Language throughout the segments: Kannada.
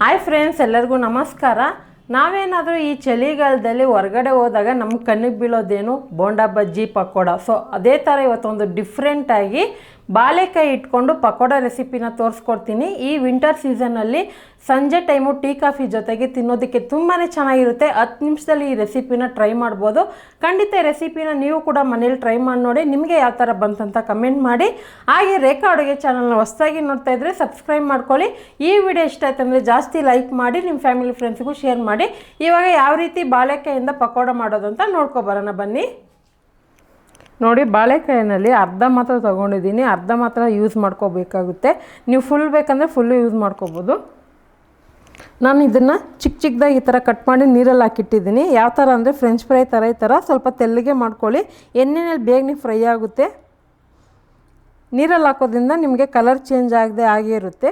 ಹಾಯ್ ಫ್ರೆಂಡ್ಸ್, ಎಲ್ಲರಿಗೂ ನಮಸ್ಕಾರ. ನಾವೇನಾದರೂ ಈ ಚಳಿಗಾಲದಲ್ಲಿ ಹೊರಗಡೆ ಹೋದಾಗ ನಮ್ಮ ಕಣ್ಣಿಗೆ ಬೀಳೋದೇನು ಬೋಂಡಾ ಬಜ್ಜಿ ಪಕೋಡ. ಸೊ ಅದೇ ಥರ ಇವತ್ತೊಂದು ಡಿಫ್ರೆಂಟಾಗಿ ಬಾಳೆಕಾಯಿ ಇಟ್ಕೊಂಡು ಪಕೋಡ ರೆಸಿಪಿನ ತೋರಿಸ್ಕೊಡ್ತೀನಿ. ಈ ವಿಂಟರ್ ಸೀಸನ್ನಲ್ಲಿ ಸಂಜೆ ಟೈಮು ಟೀ ಕಾಫಿ ಜೊತೆಗೆ ತಿನ್ನೋದಕ್ಕೆ ತುಂಬಾ ಚೆನ್ನಾಗಿರುತ್ತೆ. 10 ನಿಮಿಷದಲ್ಲಿ ಈ ರೆಸಿಪಿನ ಟ್ರೈ ಮಾಡ್ಬೋದು. ಖಂಡಿತ ಈ ರೆಸಿಪಿನ ನೀವು ಕೂಡ ಮನೇಲಿ ಟ್ರೈ ಮಾಡಿ ನೋಡಿ. ನಿಮಗೆ ಯಾವ ಥರ ಬಂತಂತ ಕಮೆಂಟ್ ಮಾಡಿ. ಹಾಗೆ ರೇಖಾ ಅಡುಗೆ ಚಾನಲ್ನ ಹೊಸದಾಗಿ ನೋಡ್ತಾ ಇದ್ದರೆ ಸಬ್ಸ್ಕ್ರೈಬ್ ಮಾಡ್ಕೊಳ್ಳಿ. ಈ ವಿಡಿಯೋ ಇಷ್ಟ ಆಯ್ತು ಅಂದರೆ ಜಾಸ್ತಿ ಲೈಕ್ ಮಾಡಿ, ನಿಮ್ಮ ಫ್ಯಾಮಿಲಿ ಫ್ರೆಂಡ್ಸ್ಗೂ ಶೇರ್ ಮಾಡಿ. ಇವಾಗ ಯಾವ ರೀತಿ ಬಾಳೆಕಾಯಿಂದ ಪಕೋಡ ಮಾಡೋದು ಅಂತ ನೋಡ್ಕೊಬರೋಣ ಬನ್ನಿ. ನೋಡಿ, ಬಾಳೆಕಾಯಿನಲ್ಲಿ ಅರ್ಧ ಮಾತ್ರ ತೊಗೊಂಡಿದ್ದೀನಿ, ಅರ್ಧ ಮಾತ್ರ ಯೂಸ್ ಮಾಡ್ಕೋಬೇಕಾಗುತ್ತೆ. ನೀವು ಫುಲ್ ಬೇಕಂದರೆ ಫುಲ್ಲು ಯೂಸ್ ಮಾಡ್ಕೋಬೋದು. ನಾನು ಇದನ್ನು ಚಿಕ್ಕ ಚಿಕ್ಕದಾಗಿ ಈ ಥರ ಕಟ್ ಮಾಡಿ ನೀರಲ್ಲಿ ಹಾಕಿಟ್ಟಿದ್ದೀನಿ. ಯಾವ ಥರ ಅಂದರೆ ಫ್ರೆಂಚ್ ಫ್ರೈ ಥರ ಈ ಥರ ಸ್ವಲ್ಪ ತೆಳ್ಳಗೆ ಮಾಡ್ಕೊಳ್ಳಿ. ಎಣ್ಣೆಯಲ್ಲಿ ಬೇಗನೆ ಫ್ರೈ ಆಗುತ್ತೆ. ನೀರಲ್ಲಿ ಹಾಕೋದ್ರಿಂದ ನಿಮಗೆ ಕಲರ್ ಚೇಂಜ್ ಆಗದೆ ಆಗೇ ಇರುತ್ತೆ.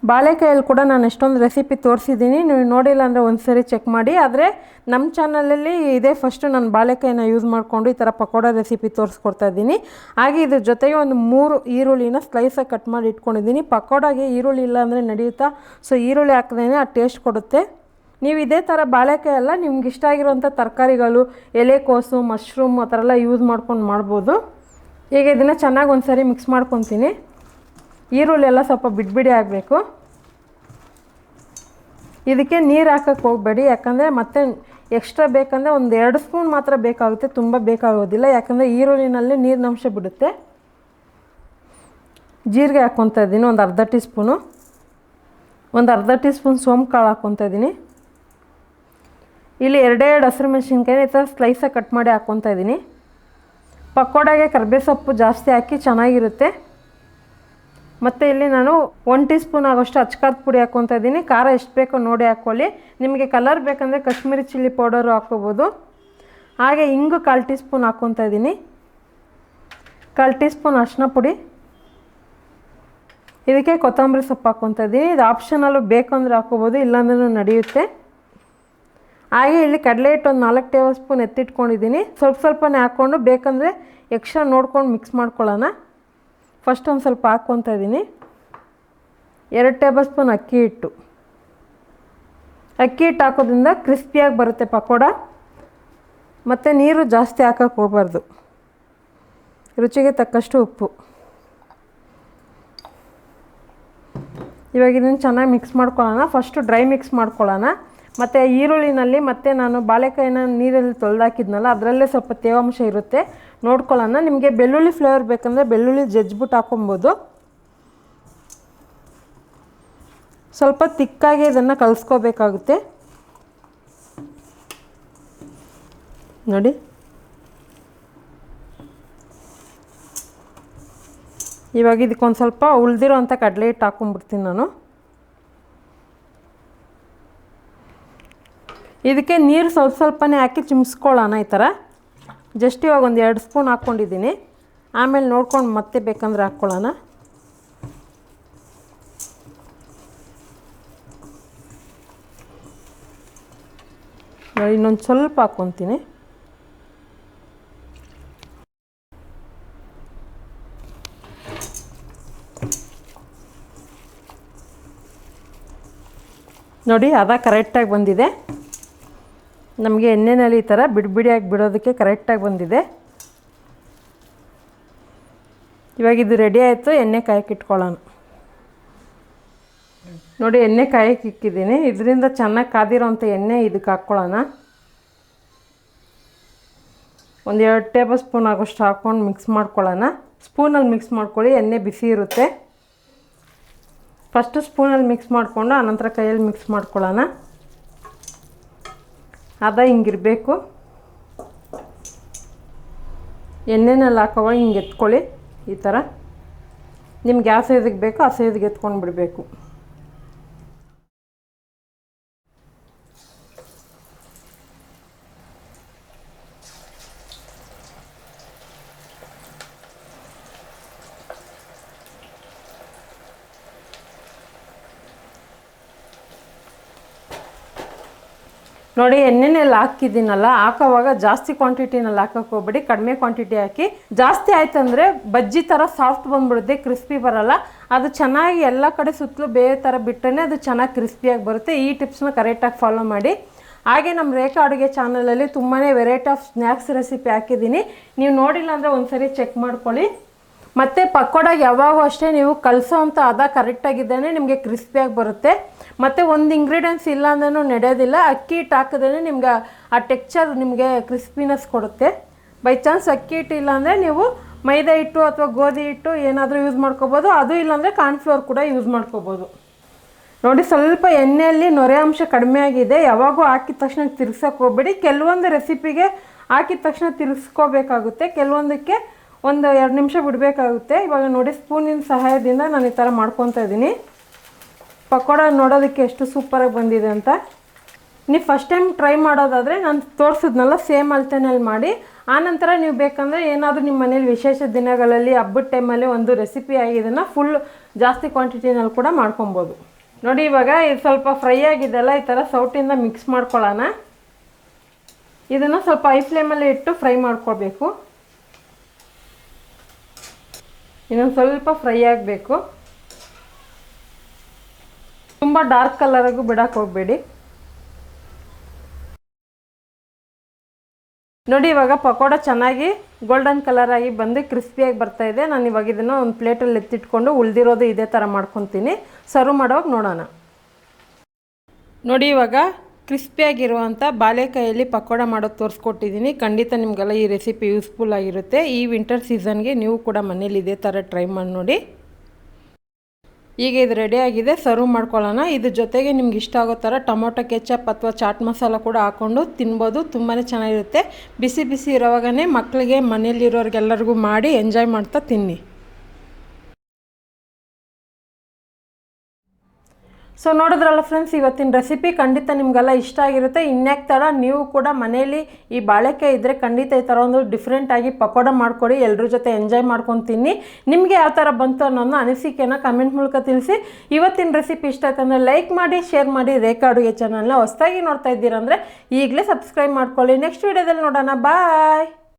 ಬಾಳೆಕಾಯಲ್ಲಿ ಕೂಡ ನಾನು ಎಷ್ಟೊಂದು ರೆಸಿಪಿ ತೋರಿಸಿದ್ದೀನಿ, ನೀವು ನೋಡಿಲ್ಲ ಅಂದರೆ ಒಂದು ಸರಿ ಚೆಕ್ ಮಾಡಿ. ಆದರೆ ನಮ್ಮ ಚಾನಲಲ್ಲಿ ಇದೇ ಫಸ್ಟು ನಾನು ಬಾಳೆಕಾಯಿನ ಯೂಸ್ ಮಾಡಿಕೊಂಡು ಈ ಥರ ಪಕೋಡ ರೆಸಿಪಿ ತೋರಿಸ್ಕೊಡ್ತಾ ಇದ್ದೀನಿ. ಹಾಗೆ ಇದ್ರ ಜೊತೆಗೆ ಒಂದು 3 ಈರುಳ್ಳಿನ ಸ್ಲೈಸಾಗಿ ಕಟ್ ಮಾಡಿ ಇಟ್ಕೊಂಡಿದ್ದೀನಿ. ಪಕೋಡಾಗೆ ಈರುಳ್ಳಿ ಇಲ್ಲ ಅಂದರೆ ನಡೆಯುತ್ತಾ, ಸೊ ಈರುಳ್ಳಿ ಹಾಕಿದ್ರೆ ಆ ಟೇಸ್ಟ್ ಕೊಡುತ್ತೆ. ನೀವು ಇದೇ ಥರ ಬಾಳೆಕಾಯಿ ಎಲ್ಲ ನಿಮ್ಗೆ ಇಷ್ಟ ಆಗಿರೋಂಥ ತರಕಾರಿಗಳು, ಎಲೆಕೋಸು, ಮಶ್ರೂಮ್ ಆ ಥರ ಎಲ್ಲ ಯೂಸ್ ಮಾಡ್ಕೊಂಡು ಮಾಡ್ಬೋದು. ಈಗ ಇದನ್ನು ಚೆನ್ನಾಗಿ ಒಂದು ಸರಿ ಮಿಕ್ಸ್ ಮಾಡ್ಕೊತೀನಿ. ಈರುಳ್ಳಿ ಎಲ್ಲ ಸ್ವಲ್ಪ ಬಿಡಿ ಆಗಬೇಕು. ಇದಕ್ಕೆ ನೀರು ಹಾಕೋಕ್ಕೆ ಹೋಗಬೇಡಿ, ಯಾಕಂದರೆ ಮತ್ತೆ ಎಕ್ಸ್ಟ್ರಾ ಬೇಕಂದರೆ ಒಂದು 2 ಸ್ಪೂನ್ ಮಾತ್ರ ಬೇಕಾಗುತ್ತೆ, ತುಂಬ ಬೇಕಾಗೋದಿಲ್ಲ. ಯಾಕಂದರೆ ಈರುಳ್ಳಿನಲ್ಲಿ ನೀರಿನಂಶ ಬಿಡುತ್ತೆ. ಜೀರಿಗೆ ಹಾಕ್ಕೊತಾ ಇದ್ದೀನಿ ಒಂದು ಅರ್ಧ ಟೀ ಸ್ಪೂನು. ಒಂದು ಅರ್ಧ ಟೀ ಸ್ಪೂನ್ ಸೋಂಪು ಕಾಳು ಹಾಕ್ಕೊತಾ ಇದ್ದೀನಿ. ಇಲ್ಲಿ 2 ಹಸಿರು ಮೆಣಸಿನ್ಕಾಯಿ ಈ ಥರ ಸ್ಲೈಸಾಗಿ ಕಟ್ ಮಾಡಿ ಹಾಕ್ಕೊತಾ ಇದ್ದೀನಿ. ಪಕೋಡಾಗೆ ಕರಿಬೇವು ಸೊಪ್ಪು ಜಾಸ್ತಿ ಹಾಕಿ ಚೆನ್ನಾಗಿರುತ್ತೆ. ಮತ್ತು ಇಲ್ಲಿ ನಾನು 1 ಟೀ ಸ್ಪೂನ್ ಆಗೋಷ್ಟು ಅಚ್ಕಾರದ ಪುಡಿ ಹಾಕ್ಕೊತಾ ಇದ್ದೀನಿ. ಖಾರ ಎಷ್ಟು ಬೇಕೋ ನೋಡಿ ಹಾಕ್ಕೊಳ್ಳಿ. ನಿಮಗೆ ಕಲರ್ ಬೇಕಂದರೆ ಕಾಶ್ಮೀರಿ ಚಿಲ್ಲಿ ಪೌಡರು ಹಾಕ್ಕೋಬೋದು. ಹಾಗೆ ಇಂಗು 1/4 ಟೀ ಸ್ಪೂನ್ ಹಾಕ್ಕೊತಾ ಇದ್ದೀನಿ. 1/4 ಟೀ ಸ್ಪೂನ್ ಅರಿಶಿನ ಪುಡಿ. ಇದಕ್ಕೆ ಕೊತ್ತಂಬರಿ ಸೊಪ್ಪು ಹಾಕ್ಕೊತಾ ಇದ್ದೀನಿ. ಇದು ಆಪ್ಷನಲ್ಲು ಬೇಕು ಅಂದರೆ ಹಾಕ್ಕೋಬೋದು, ಇಲ್ಲಾಂದ್ರೂ ನಡೆಯುತ್ತೆ. ಹಾಗೆ ಇಲ್ಲಿ ಕಡಲೆ ಹಿಟ್ಟು ಒಂದು 4 ಟೇಬಲ್ ಸ್ಪೂನ್ ಎತ್ತಿಟ್ಕೊಂಡಿದ್ದೀನಿ. ಸ್ವಲ್ಪನೇ ಹಾಕ್ಕೊಂಡು ಬೇಕಂದರೆ ಎಕ್ಸ್ಟ್ರಾ ನೋಡ್ಕೊಂಡು ಮಿಕ್ಸ್ ಮಾಡ್ಕೊಳ್ಳೋಣ. ಫಸ್ಟ್ ಒಂದು ಸ್ವಲ್ಪ ಹಾಕ್ಕೊತಾ ಇದ್ದೀನಿ. 2 ಟೇಬಲ್ ಸ್ಪೂನ್ ಅಕ್ಕಿ ಹಿಟ್ಟು ಹಾಕೋದ್ರಿಂದ ಕ್ರಿಸ್ಪಿಯಾಗಿ ಬರುತ್ತೆ ಪಕೋಡ. ಮತ್ತು ನೀರು ಜಾಸ್ತಿ ಹಾಕೋಕ್ಕೆ ಹೋಗಬಾರ್ದು. ರುಚಿಗೆ ತಕ್ಕಷ್ಟು ಉಪ್ಪು. ಇವಾಗ ಇದನ್ನು ಚೆನ್ನಾಗಿ ಮಿಕ್ಸ್ ಮಾಡ್ಕೊಳ್ಳೋಣ. ಫಸ್ಟು ಡ್ರೈ ಮಿಕ್ಸ್ ಮಾಡ್ಕೊಳ್ಳೋಣ. ಮತ್ತು ಈರುಳ್ಳಿನಲ್ಲಿ ಮತ್ತು ನಾನು ಬಾಳೆಕಾಯಿನ ನೀರಲ್ಲಿ ತೊಳೆದಾಕಿದ್ನಲ್ಲ, ಅದರಲ್ಲೇ ಸ್ವಲ್ಪ ತೇವಾಂಶ ಇರುತ್ತೆ, ನೋಡ್ಕೊಳ್ಳೋಣ. ನಿಮಗೆ ಬೆಳ್ಳುಳ್ಳಿ ಫ್ಲೇವರ್ ಬೇಕಂದರೆ ಬೆಳ್ಳುಳ್ಳಿ ಜಜ್ಜಿಬಿಟ್ಟು ಹಾಕೊಬೋದು. ಸ್ವಲ್ಪ ತಿಕ್ಕಾಗಿ ಇದನ್ನು ಕಲಿಸ್ಕೋಬೇಕಾಗುತ್ತೆ. ನೋಡಿ, ಇವಾಗ ಇದಕ್ಕೊಂದು ಸ್ವಲ್ಪ ಉಳಿದಿರೋ ಅಂಥ ಕಡಲೆ ಹಿಟ್ಟು ಹಾಕ್ಕೊಂಡ್ಬಿಡ್ತೀನಿ ನಾನು. ಇದಕ್ಕೆ ನೀರು ಸ್ವಲ್ಪನೇ ಹಾಕಿ ಚಿಮ್ಸ್ಕೊಳ್ಳೋಣ ಈ ಥರ. ಜಸ್ಟ್ ಇವಾಗ ಒಂದು 2 ಸ್ಪೂನ್ ಹಾಕ್ಕೊಂಡಿದ್ದೀನಿ. ಆಮೇಲೆ ನೋಡ್ಕೊಂಡು ಮತ್ತೆ ಬೇಕಂದ್ರೆ ಹಾಕ್ಕೊಳ್ಳೋಣ. ಇನ್ನೊಂದು ಸ್ವಲ್ಪ ಹಾಕ್ಕೊತೀನಿ. ನೋಡಿ, ಅದ ಕರೆಕ್ಟಾಗಿ ಬಂದಿದೆ. ನಮಗೆ ಎಣ್ಣೆಯಲ್ಲಿ ಈ ಥರ ಬಿಡಿಯಾಗಿ ಬಿಡೋದಕ್ಕೆ ಕರೆಕ್ಟಾಗಿ ಬಂದಿದೆ. ಇವಾಗ ಇದು ರೆಡಿ ಆಯಿತು. ಎಣ್ಣೆ ಕಾಯಕ್ಕೆ ಇಟ್ಕೊಳ್ಳೋಣ. ನೋಡಿ, ಎಣ್ಣೆ ಕಾಯಕ್ಕೆ ಇಕ್ಕಿದ್ದೀನಿ. ಇದರಿಂದ ಚೆನ್ನಾಗಿ ಕಾದಿರೋಂಥ ಎಣ್ಣೆ ಇದಕ್ಕೆ ಹಾಕ್ಕೊಳ್ಳೋಣ. ಒಂದು 2 ಟೇಬಲ್ ಸ್ಪೂನ್ ಆಗೋಷ್ಟು ಹಾಕ್ಕೊಂಡು ಮಿಕ್ಸ್ ಮಾಡ್ಕೊಳ್ಳೋಣ. ಸ್ಪೂನಲ್ಲಿ ಮಿಕ್ಸ್ ಮಾಡ್ಕೊಳ್ಳಿ, ಎಣ್ಣೆ ಬಿಸಿ ಇರುತ್ತೆ. ಫಸ್ಟು ಸ್ಪೂನಲ್ಲಿ ಮಿಕ್ಸ್ ಮಾಡಿಕೊಂಡು ಆನಂತರ ಕೈಯಲ್ಲಿ ಮಿಕ್ಸ್ ಮಾಡ್ಕೊಳ್ಳೋಣ. ಅದ ಹಿಂಗಿರಬೇಕು. ಎಣ್ಣೆನಲ್ಲಿ ಹಾಕೋವಾಗ ಹಿಂಗೆ ಎತ್ಕೊಳ್ಳಿ ಈ ಥರ. ನಿಮ್ಗೆ ಯಾವ ಸೈಜಿಗೆ ಬೇಕೋ ಆ ಸೈಜಿಗೆ ಎತ್ಕೊಂಡು ಬಿಡಬೇಕು. ನೋಡಿ ಎಣ್ಣೆನೆಲ್ಲ ಹಾಕಿದ್ದೀನಲ್ಲ, ಹಾಕೋವಾಗ ಜಾಸ್ತಿ ಕ್ವಾಂಟಿಟಿನಲ್ಲಿ ಹಾಕೋಕೆ ಹೋಗ್ಬೇಡಿ, ಕಡಿಮೆ ಕ್ವಾಂಟಿಟಿ ಹಾಕಿ. ಜಾಸ್ತಿ ಆಯ್ತಂದರೆ ಬಜ್ಜಿ ಥರ ಸಾಫ್ಟ್ ಬಂದ್ಬಿಡುತ್ತೆ, ಕ್ರಿಸ್ಪಿ ಬರೋಲ್ಲ. ಅದು ಚೆನ್ನಾಗಿ ಎಲ್ಲ ಕಡೆ ಸುತ್ತಲೂ ಬೇರೆ ಥರ ಬಿಟ್ಟರೆ ಅದು ಚೆನ್ನಾಗಿ ಕ್ರಿಸ್ಪಿಯಾಗಿ ಬರುತ್ತೆ. ಈ ಟಿಪ್ಸ್ನ ಕರೆಕ್ಟಾಗಿ ಫಾಲೋ ಮಾಡಿ. ಹಾಗೆ ನಮ್ಮ ರೇಖಾ ಅಡುಗೆ ಚಾನಲಲ್ಲಿ ತುಂಬಾ ವೆರೈಟಿ ಆಫ್ ಸ್ನ್ಯಾಕ್ಸ್ ರೆಸಿಪಿ ಹಾಕಿದ್ದೀನಿ, ನೀವು ನೋಡಿಲ್ಲ ಅಂದರೆ ಒಂದ್ಸರಿ ಚೆಕ್ ಮಾಡ್ಕೊಳ್ಳಿ. ಮತ್ತು ಪಕೋಡಾಗೆ ಯಾವಾಗೂ ಅಷ್ಟೇ ನೀವು ಕಲಸೋ ಅಂಥ ಕರೆಕ್ಟಾಗಿದ್ದೇ ನಿಮಗೆ ಕ್ರಿಸ್ಪಿಯಾಗಿ ಬರುತ್ತೆ. ಮತ್ತು ಒಂದು ಇಂಗ್ರೀಡಿಯೆಂಟ್ಸ್ ಇಲ್ಲ ಅಂದ್ರೂ ನಡೆಯೋದಿಲ್ಲ, ಅಕ್ಕಿ ಹಿಟ್ಟು ಹಾಕಿದ್ರೆ ನಿಮ್ಗೆ ಆ ಟೆಕ್ಸ್ಚರ್ ನಿಮಗೆ ಕ್ರಿಸ್ಪಿನೆಸ್ ಕೊಡುತ್ತೆ. ಬೈ ಚಾನ್ಸ್ ಅಕ್ಕಿ ಹಿಟ್ಟು ಇಲ್ಲಾಂದರೆ ನೀವು ಮೈದಾ ಹಿಟ್ಟು ಅಥವಾ ಗೋಧಿ ಹಿಟ್ಟು ಏನಾದರೂ ಯೂಸ್ ಮಾಡ್ಕೋಬೋದು, ಅದು ಇಲ್ಲಾಂದರೆ ಕಾರ್ನ್ಫ್ಲೋರ್ ಕೂಡ ಯೂಸ್ ಮಾಡ್ಕೋಬೋದು. ನೋಡಿ ಸ್ವಲ್ಪ ಎಣ್ಣೆಯಲ್ಲಿ ನೊರೆ ಅಂಶ ಕಡಿಮೆ ಆಗಿದೆ, ಯಾವಾಗೂ ಹಾಕಿದ ತಕ್ಷಣ ತಿರ್ಗ್ಸೋಕೆ ಹೋಗ್ಬೇಡಿ. ಕೆಲವೊಂದು ರೆಸಿಪಿಗೆ ಹಾಕಿದ ತಕ್ಷಣ ತಿರ್ಗಿಸ್ಕೋಬೇಕಾಗುತ್ತೆ, ಕೆಲವೊಂದಕ್ಕೆ ಒಂದು 2 ನಿಮಿಷ ಬಿಡಬೇಕಾಗುತ್ತೆ. ಇವಾಗ ನೋಡಿ ಸ್ಪೂನಿನ ಸಹಾಯದಿಂದ ನಾನು ಈ ಥರ ಮಾಡ್ಕೊತಾ ಇದ್ದೀನಿ. ಪಕೋಡ ನೋಡೋದಕ್ಕೆ ಎಷ್ಟು ಸೂಪರಾಗಿ ಬಂದಿದೆ ಅಂತ. ನೀವು ಫಸ್ಟ್ ಟೈಮ್ ಟ್ರೈ ಮಾಡೋದಾದರೆ ನಾನು ತೋರಿಸಿದ್ನಲ್ಲ ಸೇಮ್ ಅಳತೆನಲ್ಲಿ ಮಾಡಿ. ಆನಂತರ ನೀವು ಬೇಕಂದರೆ ಏನಾದರೂ ನಿಮ್ಮ ಮನೇಲಿ ವಿಶೇಷ ದಿನಗಳಲ್ಲಿ ಹಬ್ಬದ ಟೈಮಲ್ಲಿ ಒಂದು ರೆಸಿಪಿ ಆಗಿದ್ದನ್ನು ಫುಲ್ ಜಾಸ್ತಿ ಕ್ವಾಂಟಿಟಿನಲ್ಲಿ ಕೂಡ ಮಾಡ್ಕೊಬೋದು. ನೋಡಿ ಇವಾಗ ಇದು ಸ್ವಲ್ಪ ಫ್ರೈ ಆಗಿದೆಲ್ಲ, ಈ ಥರ ಸೌಟಿಂದ ಮಿಕ್ಸ್ ಮಾಡ್ಕೊಳ್ಳೋಣ. ಇದನ್ನು ಸ್ವಲ್ಪ ಹೈ ಫ್ಲೇಮಲ್ಲಿ ಇಟ್ಟು ಫ್ರೈ ಮಾಡ್ಕೊಳ್ಬೇಕು. ಇನ್ನೊಂದು ಸ್ವಲ್ಪ ಫ್ರೈ ಆಗಬೇಕು, ತುಂಬ ಡಾರ್ಕ್ ಕಲರಾಗೂ ಬಿಡೋಕೆ ಹೋಗಬೇಡಿ. ನೋಡಿ ಇವಾಗ ಪಕೋಡ ಚೆನ್ನಾಗಿ ಗೋಲ್ಡನ್ ಕಲರ್ ಆಗಿ ಬಂದು ಕ್ರಿಸ್ಪಿಯಾಗಿ ಬರ್ತಾ ಇದೆ. ನಾನು ಇವಾಗ ಇದನ್ನು ಒಂದು ಪ್ಲೇಟಲ್ಲಿ ಎತ್ತಿಟ್ಕೊಂಡು ಉಳಿದಿರೋದು ಇದೇ ಥರ ಮಾಡ್ಕೊತೀನಿ. ಸರ್ವ್ ಮಾಡೋವಾಗ ನೋಡೋಣ. ನೋಡಿ ಇವಾಗ ಕ್ರಿಸ್ಪಿಯಾಗಿರುವಂಥ ಬಾಳೆಕಾಯಲ್ಲಿ ಪಕೋಡ ಮಾಡೋದು ತೋರಿಸ್ಕೊಟ್ಟಿದ್ದೀನಿ. ಖಂಡಿತ ನಿಮಗೆಲ್ಲ ಈ ರೆಸಿಪಿ ಯೂಸ್ಫುಲ್ ಆಗಿರುತ್ತೆ. ಈ ವಿಂಟರ್ ಸೀಸನ್ಗೆ ನೀವು ಕೂಡ ಮನೇಲಿ ಇದೇ ಥರ ಟ್ರೈ ಮಾಡಿ ನೋಡಿ. ಈಗ ಇದು ರೆಡಿಯಾಗಿದೆ, ಸರ್ವ್ ಮಾಡ್ಕೊಳ್ಳೋಣ. ಇದ್ರ ಜೊತೆಗೆ ನಿಮ್ಗೆ ಇಷ್ಟ ಆಗೋ ಥರ ಟೊಮೊಟೊ ಕೆಚಪ್ ಅಥವಾ ಚಾಟ್ ಮಸಾಲ ಕೂಡ ಹಾಕ್ಕೊಂಡು ತಿನ್ಬೋದು, ತುಂಬಾ ಚೆನ್ನಾಗಿರುತ್ತೆ. ಬಿಸಿ ಬಿಸಿ ಇರೋವಾಗನೇ ಮಕ್ಕಳಿಗೆ ಮನೇಲಿರೋರಿಗೆಲ್ಲರಿಗೂ ಮಾಡಿ ಎಂಜಾಯ್ ಮಾಡ್ತಾ ತಿನ್ನಿ. ಸೊ ನೋಡಿದ್ರಲ್ಲ ಫ್ರೆಂಡ್ಸ್, ಇವತ್ತಿನ ರೆಸಿಪಿ ಖಂಡಿತ ನಿಮಗೆಲ್ಲ ಇಷ್ಟ ಆಗಿರುತ್ತೆ. ಇನ್ಯಾಕೆ ಥರ ನೀವು ಕೂಡ ಮನೇಲಿ ಈ ಬಾಳೆಕಾಯಿ ಇದ್ದರೆ ಖಂಡಿತ ಈ ಥರ ಒಂದು ಡಿಫ್ರೆಂಟಾಗಿ ಪಕೋಡ ಮಾಡಿಕೊಡಿ, ಎಲ್ಲರ ಜೊತೆ ಎಂಜಾಯ್ ಮಾಡ್ಕೊಂಡು ತಿನ್ನಿ. ನಿಮಗೆ ಯಾವ ಥರ ಬಂತು ಅನ್ನೋದನ್ನ ಅನಿಸಿಕೆನ ಕಮೆಂಟ್ ಮೂಲಕ ತಿಳಿಸಿ. ಇವತ್ತಿನ ರೆಸಿಪಿ ಇಷ್ಟ ಆಯ್ತು ಅಂದರೆ ಲೈಕ್ ಮಾಡಿ, ಶೇರ್ ಮಾಡಿ. ರೇಖಾ ಅಡುಗೆ ಚಾನಲ್ನ ಹೊಸದಾಗಿ ನೋಡ್ತಾ ಇದ್ದೀರಂದರೆ ಈಗಲೇ ಸಬ್ಸ್ಕ್ರೈಬ್ ಮಾಡ್ಕೊಳ್ಳಿ. ನೆಕ್ಸ್ಟ್ ವೀಡಿಯೋದಲ್ಲಿ ನೋಡೋಣ. ಬಾಯ್.